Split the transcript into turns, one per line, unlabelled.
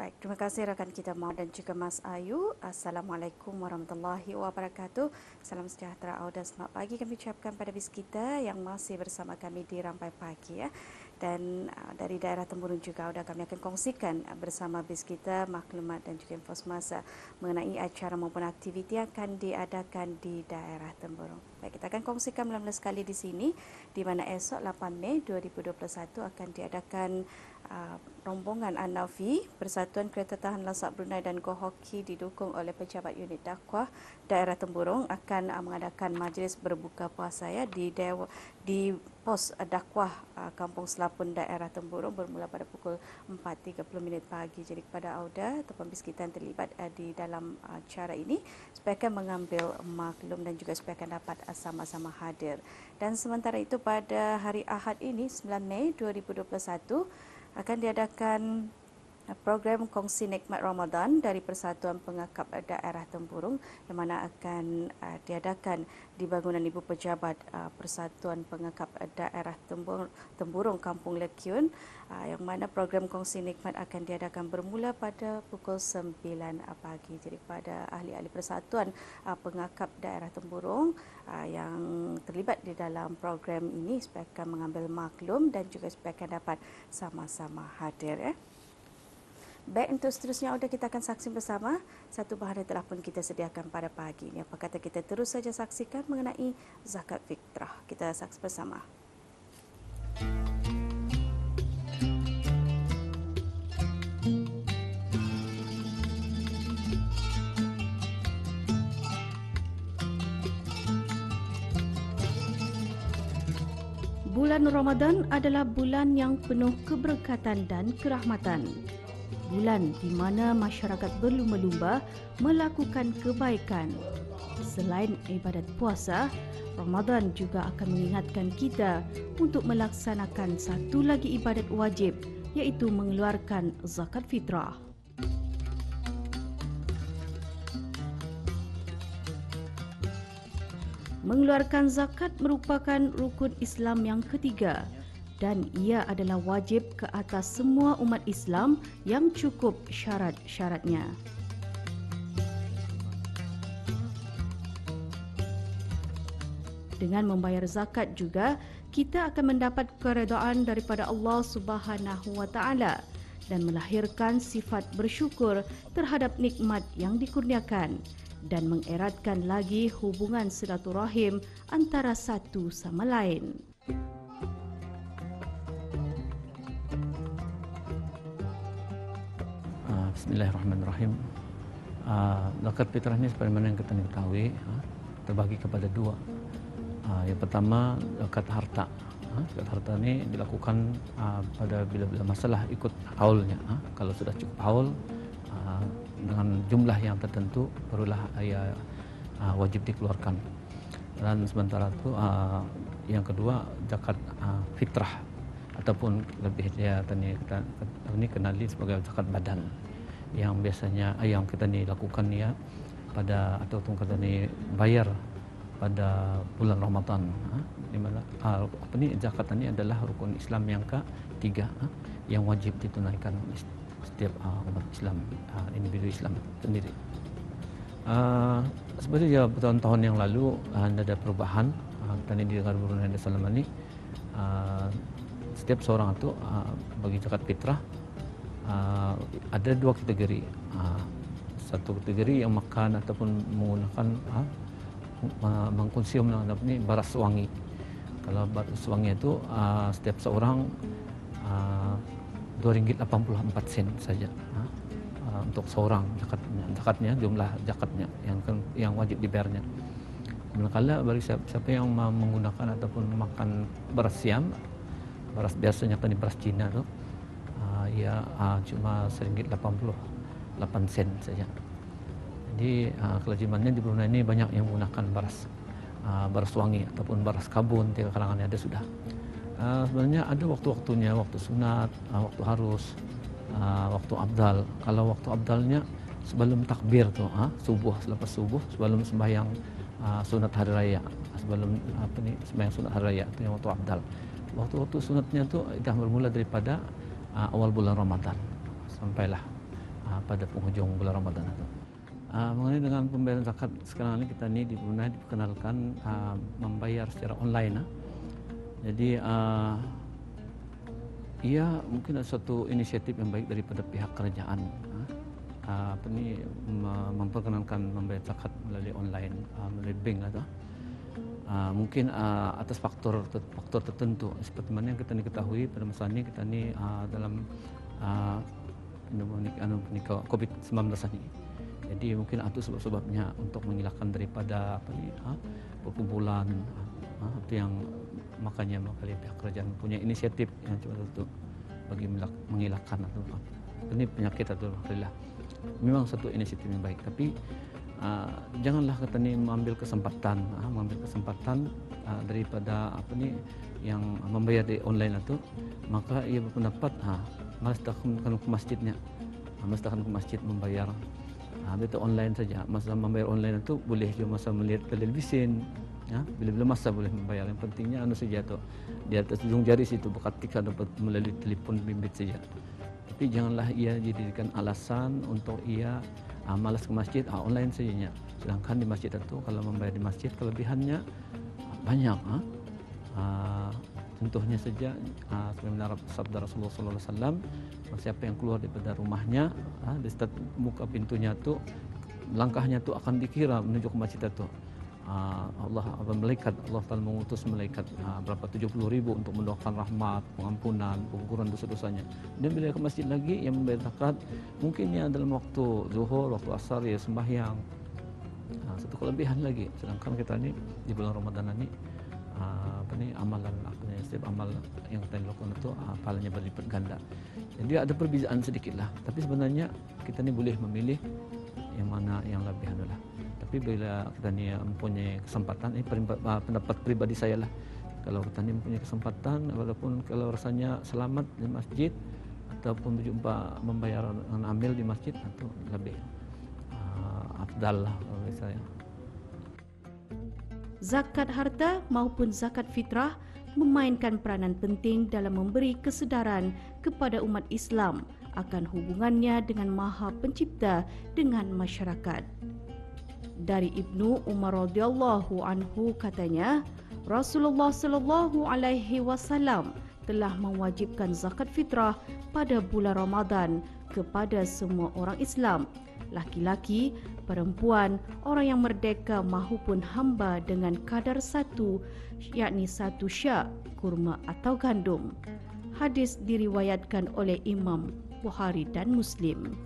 Baik, terima kasih rakan kita Maud dan juga Mas Ayu. Assalamualaikum warahmatullahi wabarakatuh. Salam sejahtera dan selamat pagi kami ucapkan pada bis kita yang masih bersama kami di Rampai Pagi ya. Dan dari daerah Temburun juga kami akan kongsikan bersama bis kita maklumat dan juga info semasa mengenai acara maupun aktiviti yang akan diadakan di daerah Temburun. Baik, kita akan kongsikan mula-mula sekali di sini di mana esok 8 Mei 2021 akan diadakan rombongan Anafi Persatuan Kereta Tahan Lasak Brunei dan Go Hoki didukung oleh pejabat unit dakwah daerah Temburong akan mengadakan majlis berbuka puasa ya di pos dakwah Kampung Selapun daerah Temburong bermula pada pukul 4.30 pagi. Jadi kepada Auda atau pembis kita yang terlibat di dalam acara ini supaya akan mengambil maklum dan juga supaya akan dapat sama-sama hadir. Dan sementara itu pada hari Ahad ini 9 Mei 2021 akan diadakan program Kongsi Nikmat Ramadan dari Persatuan Pengakap Daerah Temburong yang mana akan diadakan di bangunan Ibu Pejabat Persatuan Pengakap Daerah Temburong Kampung Lekiun, yang mana program Kongsi Nikmat akan diadakan bermula pada pukul 9 pagi. Jadi pada ahli-ahli Persatuan Pengakap Daerah Temburong yang terlibat di dalam program ini supaya akan mengambil maklum dan juga supaya akan dapat sama-sama hadir ya. Baik, untuk seterusnya kita akan saksi bersama satu bahagian telah pun kita sediakan pada pagi ini. Apa kata kita terus saja saksikan mengenai zakat fitrah. Kita saksi bersama.
Bulan Ramadan adalah bulan yang penuh keberkatan dan kerahmatan. Bulan di mana masyarakat berlumba-lumba melakukan kebaikan. Selain ibadat puasa, Ramadan juga akan mengingatkan kita untuk melaksanakan satu lagi ibadat wajib, iaitu mengeluarkan zakat fitrah. Mengeluarkan zakat merupakan rukun Islam yang ketiga dan ia adalah wajib ke atas semua umat Islam yang cukup syarat-syaratnya. Dengan membayar zakat juga, kita akan mendapat keredaan daripada Allah Subhanahu wa taala dan melahirkan sifat bersyukur terhadap nikmat yang dikurniakan dan mengeratkan lagi hubungan silaturahim antara satu sama lain.
Bismillahirrahmanirrahim. Zakat fitrah ini sebagaimana yang kita ketahui terbagi kepada dua. Yang pertama zakat harta. Zakat harta ini dilakukan pada bila masalah ikut haulnya. Kalau sudah cukup haul dengan jumlah yang tertentu barulah wajib dikeluarkan. Dan sementara itu yang kedua zakat fitrah ataupun lebih kita kenali sebagai zakat badan yang biasanya yang kita lakukan ya pada atau kita bayar pada bulan Ramadan, di mana zakat ini adalah rukun Islam yang ketiga yang wajib ditunaikan setiap umat Islam, individu Islam sendiri. Sebenarnya bertahun-tahun yang lalu ada perubahan dan di negara Brunei Darussalam ini setiap seorang itu bagi zakat fitrah ada dua kategori. Satu kategori yang makan ataupun menggunakan mengkonsum beras wangi. Kalau beras wangi itu setiap seorang RM2.84 saja untuk seorang zakatnya jumlah zakatnya yang wajib dibayarnya. Manakala bagi siapa yang menggunakan ataupun makan beras siam, beras biasanya beras Cina tu cuma RM1.88 saja. Jadi kelazimannya di Brunei ini banyak yang menggunakan beras wangi ataupun beras kabun, tiga kalangan ada sudah. Sebenarnya ada waktu-waktunya, waktu sunat, waktu harus, waktu abdal. Kalau waktu abdalnya sebelum takbir tu, subuh, selepas subuh, sebelum sembahyang sunat hari raya, sebelum sembahyang sunat hari raya itu yang waktu abdal. Waktu-waktu sunatnya tu dah bermula daripada awal bulan Ramadan sampailah pada penghujung bulan Ramadan itu. Mengenai dengan pembayaran zakat sekarang ini kita ni di Brunei diperkenalkan membayar secara online. Jadi ia mungkin ada suatu inisiatif yang baik daripada pihak kerajaan. Memperkenalkan membayar zakat melalui online, melalui bank atau mungkin atas faktor tertentu seperti mana yang kita ketahui pada masa ini kita ni dalam COVID-19 ini. Jadi mungkin itu sebab-sebabnya untuk menghilangkan daripada perkumpulan itu yang makanya pihak kerajaan punya inisiatif yang cuba untuk bagi menghilangkan ini penyakit atau alhamdulillah. Memang satu inisiatif yang baik, tapi janganlah kita ni mengambil kesempatan daripada yang membayar di online itu, maka ia berpendapat malas takkan ke masjidnya, malas takkan ke masjid membayar. Itu online saja. Masa membayar online itu boleh juga masa melihat televisi, bila-bila masa boleh membayar. Yang pentingnya saja tu di atas ujung jari situ ketika dapat melalui telefon bimbit saja. Tapi janganlah ia dijadikan alasan untuk ia malas ke masjid, online saja. Sedangkan di masjid itu kalau membayar di masjid kelebihannya banyak. Contohnya saja sebagaimana sabda Rasulullah sallallahu alaihi wasallam, siapa yang keluar daripada rumahnya di setiap muka pintunya tu langkahnya tu akan dikira menuju ke masjid itu. Allah Taala mengutus malaikat berapa 70,000 untuk mendoakan rahmat, pengampunan, pengukuran dosa-dosanya. Dan bila ke masjid lagi yang membayar zakat, mungkinnya dalam waktu zuhur, waktu asar ya sembahyang. Satu kelebihan lagi. Sedangkan kita ni di bulan Ramadan ni amalan setiap amal yang kita lakukan itu pahalanya berlipat ganda. Jadi ada perbezaan sedikitlah, tapi sebenarnya kita ni boleh memilih yang mana yang lebih adalah. Tapi bila kita ni mempunyai kesempatan, pendapat pribadi saya lah, kalau kita ni mempunyai kesempatan, walaupun kalau rasanya selamat di masjid ataupun berjumpa membayar dengan amil di masjid, itu lebih afdal lah bagi saya.
Zakat harta maupun zakat fitrah memainkan peranan penting dalam memberi kesedaran kepada umat Islam akan hubungannya dengan Maha Pencipta dengan masyarakat. Dari Ibnu Umar radhiyallahu anhu katanya, Rasulullah sallallahu alaihi wasallam telah mewajibkan zakat fitrah pada bulan Ramadan kepada semua orang Islam, laki-laki, perempuan, orang yang merdeka mahupun hamba dengan kadar satu, yakni 1 syak kurma atau gandum. Hadis diriwayatkan oleh Imam Bukhari dan Muslim.